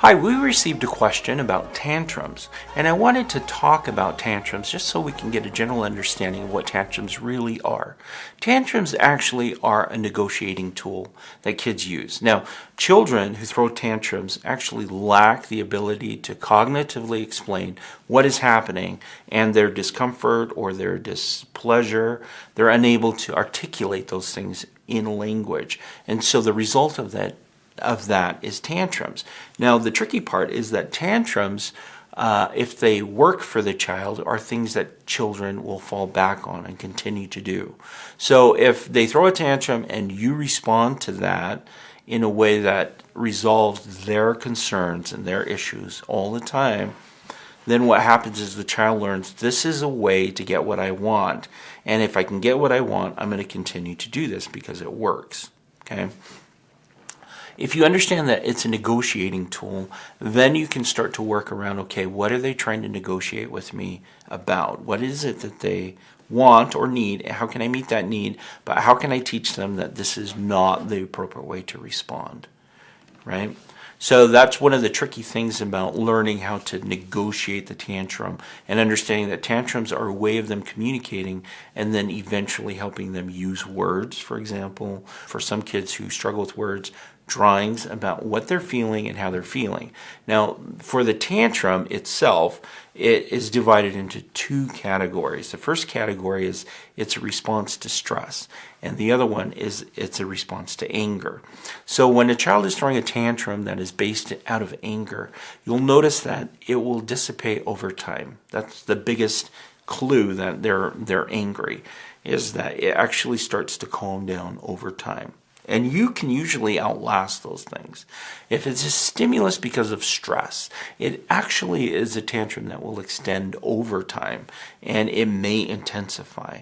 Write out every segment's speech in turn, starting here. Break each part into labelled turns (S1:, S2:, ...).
S1: Hi, we received a question about tantrums, and I wanted to talk about tantrums just so we can get a general understanding of what tantrums really are. Tantrums actually are a negotiating tool that kids use. Now, children who throw tantrums actually lack the ability to cognitively explain what is happening and their discomfort or their displeasure. They're unable to articulate those things in language. And so the result of that is tantrums. Now, the tricky part is that tantrums, if they work for the child, are things that children will fall back on and continue to do. So if they throw a tantrum and you respond to that in a way that resolves their concerns and their issues all the time, then what happens is the child learns this is a way to get what I want. And if I can get what I want, I'm going to continue to do this because it works. Okay? If you understand that it's a negotiating tool, then you can start to work around, okay, what are they trying to negotiate with me about? What is it that they want or need? How can I meet that need? But how can I teach them that this is not the appropriate way to respond, right? So that's one of the tricky things about learning how to negotiate the tantrum and understanding that tantrums are a way of them communicating and then eventually helping them use words, for example. For some kids who struggle with words, drawings about what they're feeling and how they're feeling. Now, for the tantrum itself, it is divided into two categories. The first category is it's a response to stress, and the other one is it's a response to anger. So when a child is throwing a tantrum that is based out of anger, you'll notice that it will dissipate over time. That's the biggest clue that they're angry, is that it actually starts to calm down over time. And you can usually outlast those things. If it's a stimulus because of stress, it actually is a tantrum that will extend over time and it may intensify.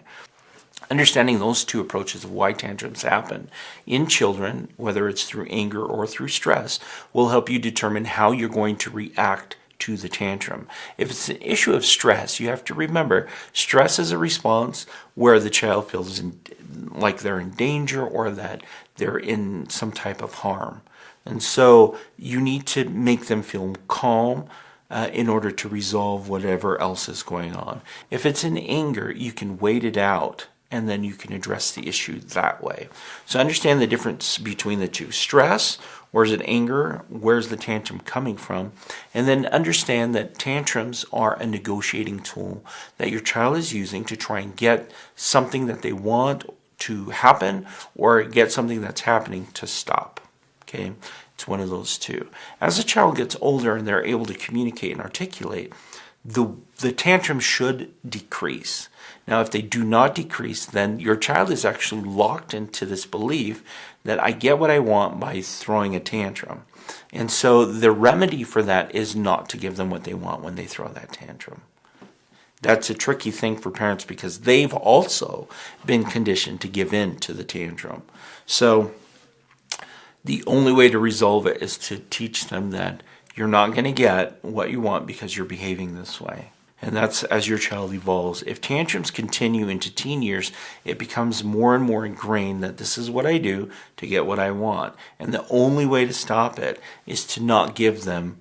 S1: Understanding those two approaches of why tantrums happen in children, whether it's through anger or through stress, will help you determine how you're going to react to the tantrum. If it's an issue of stress, you have to remember stress is a response where the child feels like they're in danger or that they're in some type of harm. And so you need to make them feel calm in order to resolve whatever else is going on. If it's in anger, you can wait it out and then you can address the issue that way. So understand the difference between the two. Stress, where's it anger, where's the tantrum coming from? And then understand that tantrums are a negotiating tool that your child is using to try and get something that they want to happen or get something that's happening to stop. Okay? It's one of those two. As the child gets older and they're able to communicate and articulate, the tantrum should decrease. Now, if they do not decrease, then your child is actually locked into this belief that I get what I want by throwing a tantrum. And so the remedy for that is not to give them what they want when they throw that tantrum. That's a tricky thing for parents because they've also been conditioned to give in to the tantrum. So the only way to resolve it is to teach them that you're not going to get what you want because you're behaving this way. And that's as your child evolves. If tantrums continue into teen years, it becomes more and more ingrained that this is what I do to get what I want. And the only way to stop it is to not give them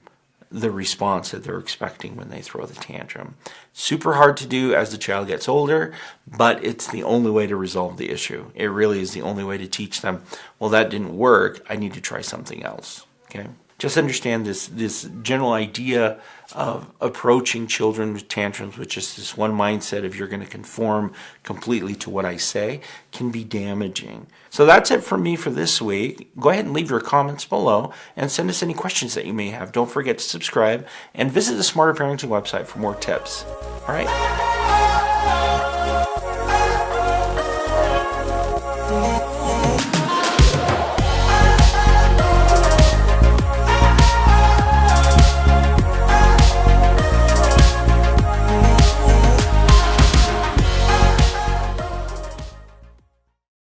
S1: the response that they're expecting when they throw the tantrum. Super hard to do as the child gets older, but it's the only way to resolve the issue. It really is the only way to teach them, well, that didn't work, I need to try something else. Okay? Just understand this general idea of approaching children with tantrums with just this one mindset of you're going to conform completely to what I say can be damaging. So that's it from me for this week. Go ahead and leave your comments below and send us any questions that you may have. Don't forget to subscribe and visit the Smarter Parenting website for more tips. All right.